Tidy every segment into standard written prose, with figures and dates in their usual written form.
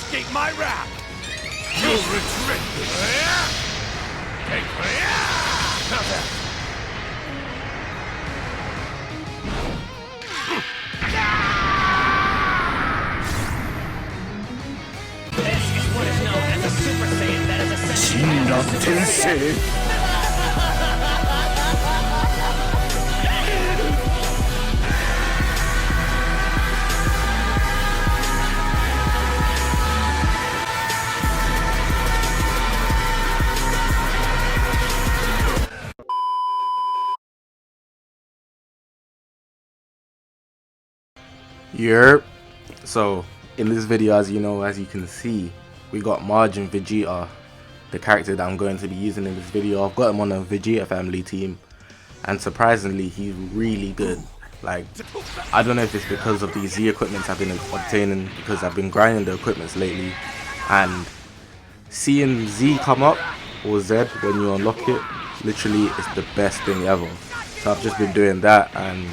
escape my wrath. You'll retreat. Take me. How's that? This is what is known as a Super Saiyan that is essentially Yerp. So in this video, as you know, as you can see, we got MAJIN Vegeta, the character that I'm going to be using in this video. I've got him on a Vegeta family team, and surprisingly he's really good. Like, I don't know if it's because of these Z equipments I've been obtaining, because I've been grinding the equipments lately, and seeing Z come up, or Z, when you unlock it, literally it's the best thing ever. So I've just been doing that and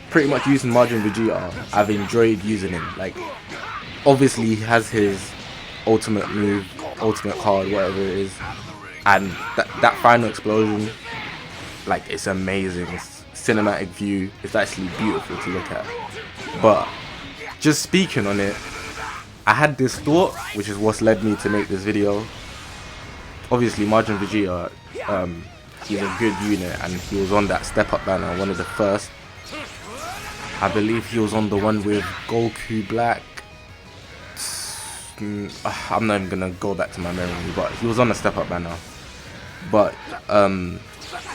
pretty much using MAJIN Vegeta. I've enjoyed using him. Like, obviously he has his ultimate move, ultimate card, whatever it is, and that final explosion, like, it's amazing. It's cinematic view. It's actually beautiful to look at. But just speaking on it, I had this thought, which is what's led me to make this video. Obviously MAJIN Vegeta, he's a good unit, and he was on that step up banner, one of the first. I believe he was on the one with Goku Black. I'm not even gonna go back to my memory, but he was on the step up banner. But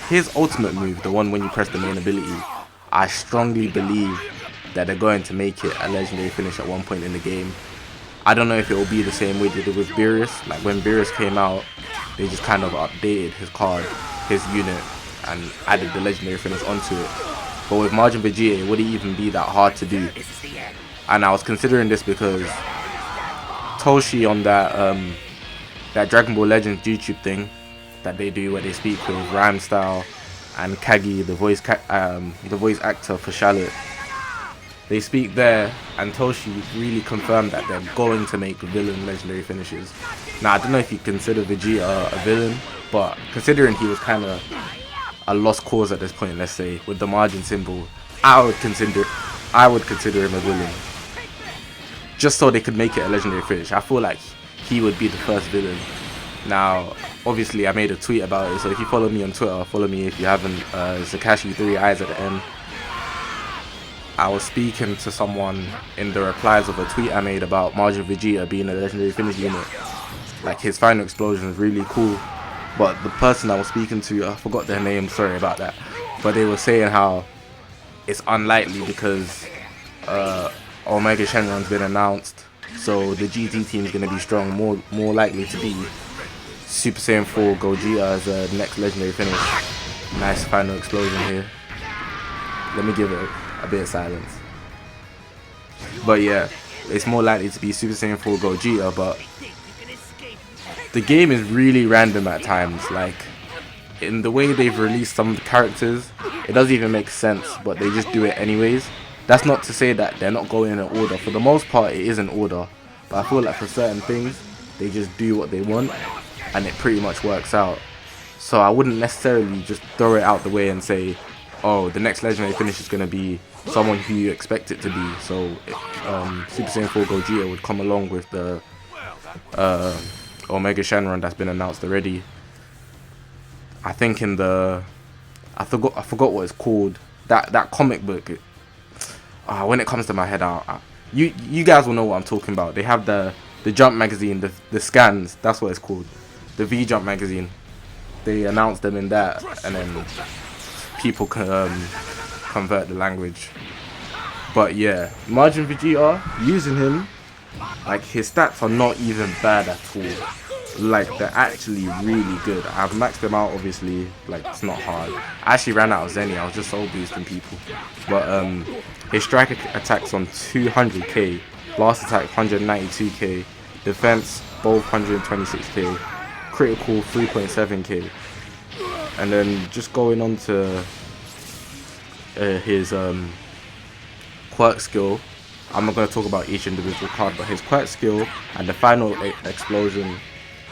his ultimate move, the one when you press the main ability, I strongly believe that they're going to make it a legendary finish at one point in the game. I don't know if it will be the same way they did with Beerus. Like, when Beerus came out, they just kind of updated his card, his unit, and added the legendary finish onto it. But with MAJIN Vegeta, it wouldn't even be that hard to do. And I was considering this because Toshi on that Dragonball Legends YouTube thing that they do, where they speak with Rhymestyle and Kaggy, the voice actor for Charlotte, they speak there, and Toshi really confirmed that they're going to make villain legendary finishes. Now, I don't know if you consider Vegeta a villain, but considering he was kind of a lost cause at this point, let's say, with the MAJIN symbol, I would consider him a villain, just so they could make it a legendary finish. I feel like he would be the first villain. Now, obviously I made a tweet about it, so if you follow me on Twitter, follow me if you haven't. Zakashi 3 eyes at the end. I was speaking to someone in the replies of a tweet I made about MAJIN Vegeta being a legendary finish unit. Like, his final explosion is really cool. But the person I was speaking to, I forgot their name, sorry about that. But they were saying how it's unlikely because Omega Shenron's been announced. So the GT team is going to be strong, more likely to be Super Saiyan 4 Gogeta as a next legendary finish. Nice final explosion here. Let me give it a bit of silence. But yeah, it's more likely to be Super Saiyan 4 Gogeta, but the game is really random at times. Like, in the way they've released some of the characters, it doesn't even make sense, but they just do it anyways. That's not to say that they're not going in order. For the most part, it is in order, but I feel like for certain things, they just do what they want, and it pretty much works out. So I wouldn't necessarily just throw it out the way and say, oh, the next legendary finish is going to be someone who you expect it to be. So Super Saiyan 4 Gogeta would come along with the Omega Shenron that's been announced already. I think in the I forgot what it's called, that comic book. When it comes to my head, you guys will know what I'm talking about. They have the Jump magazine, the scans. That's what it's called, the V Jump magazine. They announced them in that, and then people can convert the language. But yeah, MAJIN Vegeta, using him, like, his stats are not even bad at all. Like, they're actually really good. I've maxed them out, obviously. Like, it's not hard. I actually ran out of Zenny. I was just soul boosting people. But his strike attacks on 200k, blast attack 192k, defense both 126k, critical 3.7k. And then just going on to his quirk skill, I'm not going to talk about each individual card, but his quirk skill and the final explosion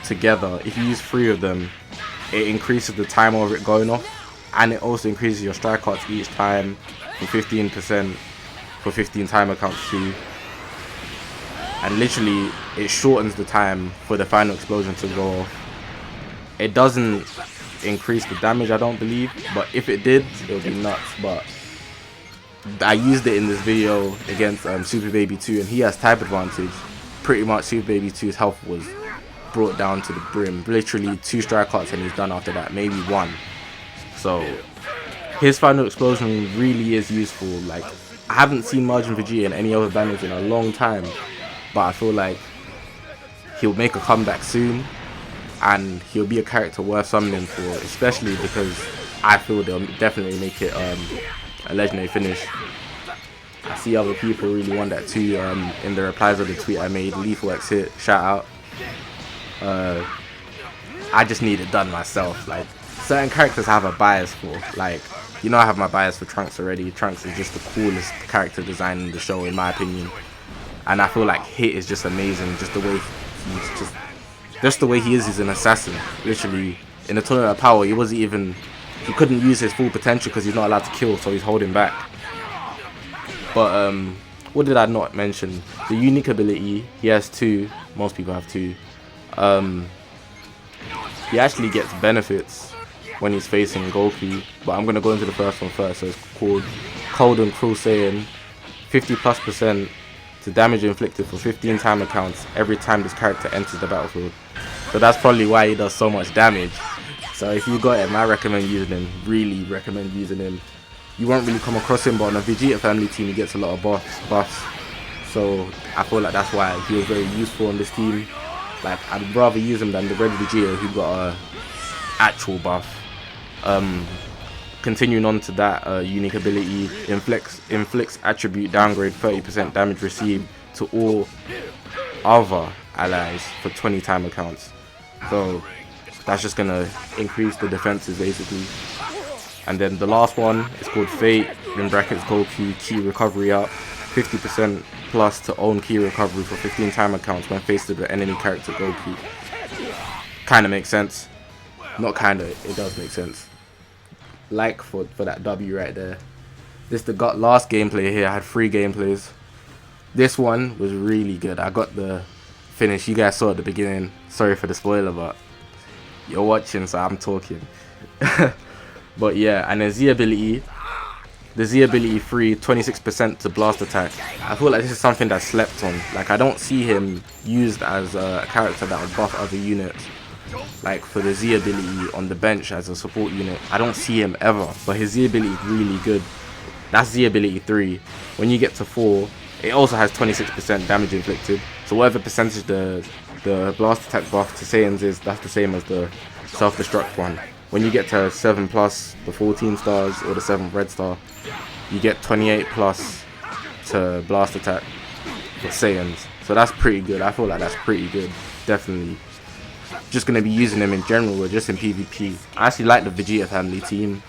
together, if you use 3 of them, it increases the time of it going off, and it also increases your strike costs each time from 15% for 15 timer counts too. And literally it shortens the time for the final explosion to go off. It doesn't increase the damage, I don't believe, but if it did, it would be nuts. But I used it in this video against Super Baby 2, and he has type advantage. Pretty much Super Baby 2's health was brought down to the brim. Literally 2 strike cuts and he's done after that, maybe 1. So his final explosion really is useful. Like, I haven't seen Majin Vegeta in any other banners in a long time, but I feel like he'll make a comeback soon, and he'll be a character worth summoning for, especially because I feel they'll definitely make it a legendary finish. I see other people really want that too. In the replies of the tweet I made, Lethal X hit, shout out. I just need it done myself. Like, certain characters I have a bias for. Like, you know, I have my bias for Trunks already. Trunks is just the coolest character design in the show, in my opinion. And I feel like Hit is just amazing. Just the way he's just the way he is. He's an assassin. Literally, in the Tournament of Power, he couldn't use his full potential because he's not allowed to kill, so he's holding back. But what did I not mention? The unique ability, he has 2. Most people have 2. He actually gets benefits when he's facing Goku, but I'm gonna go into the first one first. So it's called Cold and Cruel Saiyan. 50+% to damage inflicted for 15 timer counts every time this character enters the battlefield. So that's probably why he does so much damage. So if you got him, I recommend using him. Really recommend using him. You won't really come across him, but on a Vegeta family team, he gets a lot of buffs. So I feel like that's why he was very useful on this team. Like, I'd rather use him than the Red Vegeta, who got a actual buff. Continuing on to that unique ability, inflicts attribute downgrade 30% damage received to all other allies for 20 timer counts. So that's just gonna increase the defenses basically. And then the last one is called Fate, in brackets Goku, key recovery up, 50% plus to own key recovery for 15 timer counts when faced with the enemy character Goku. Kinda makes sense. Not kinda, it does make sense. Like for that W right there. This the last gameplay here. I had 3 gameplays. This one was really good. I got the finish. You guys saw at the beginning. Sorry for the spoiler, but you're watching, so I'm talking. But yeah, and the Z ability 3, 26% to blast attack. I feel like this is something that's slept on. Like, I don't see him used as a character that would buff other units. Like for the Z ability on the bench as a support unit, I don't see him ever, but his Z ability is really good. That's Z ability 3. When you get to 4, it also has 26% damage inflicted, so whatever percentage the blast attack buff to Saiyans is, that's the same as the self-destruct one. When you get to 7+, the 14 stars or the 7th red star, you get 28+ to blast attack for Saiyans, so that's pretty good. I feel like that's pretty good, definitely. Just going to be using them in general or just in PvP. I actually like the Vegeta family team.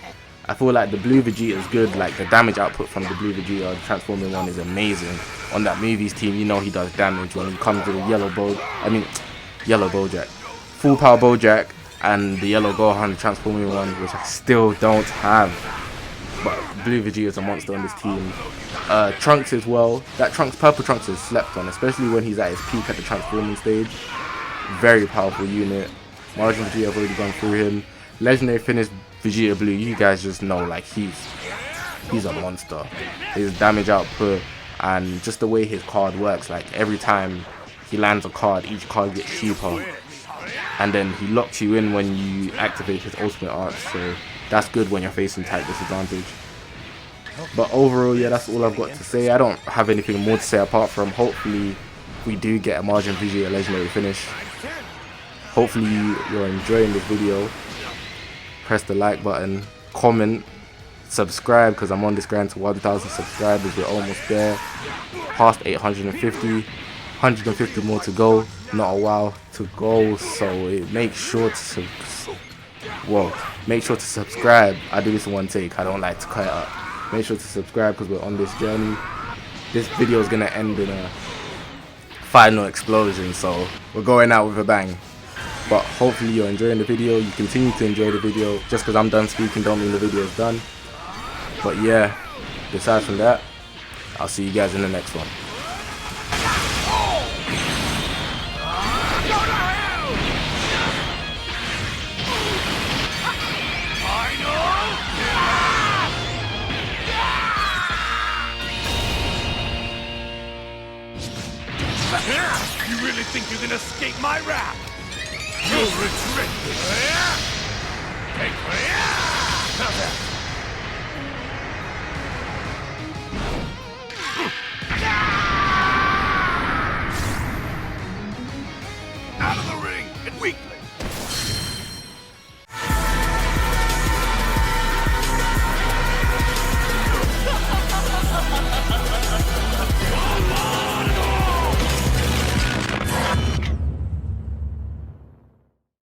I feel like the blue Vegeta is good. Like, the damage output from the blue Vegeta, the transforming one, is amazing. On that movies team, you know he does damage. When he comes to the yellow Bojack, full power Bojack, and the yellow Gohan, the transforming one, which I still don't have. But blue Vegeta is a monster on this team. Trunks as well. That purple Trunks is slept on, especially when he's at his peak at the transforming stage. Very powerful unit. Majin Vegeta, I've already gone through him. Legendary finish Vegeta Blue, you guys just know, like, he's a monster. His damage output and just the way his card works, like, every time he lands a card, each card gets cheaper. And then he locks you in when you activate his ultimate arch, so that's good when you're facing type disadvantage. But overall, yeah, that's all I've got to say. I don't have anything more to say apart from hopefully we do get a Majin Vegeta legendary finish. Hopefully you're enjoying this video. Press the like button, comment, subscribe, because I'm on this grind to 1,000 subscribers. We're almost there, past 850, 150 more to go. Not a while to go, so make sure to subscribe. I do this in one take. I don't like to cut it up. Make sure to subscribe because we're on this journey. this video is gonna end in a final explosion, so we're going out with a bang. But hopefully you're enjoying the video, you continue to enjoy the video. Just because I'm done speaking don't mean the video is done. But yeah, besides from that, I'll see you guys in the next one. You really think you can escape my wrath? You'll retreat. How's that?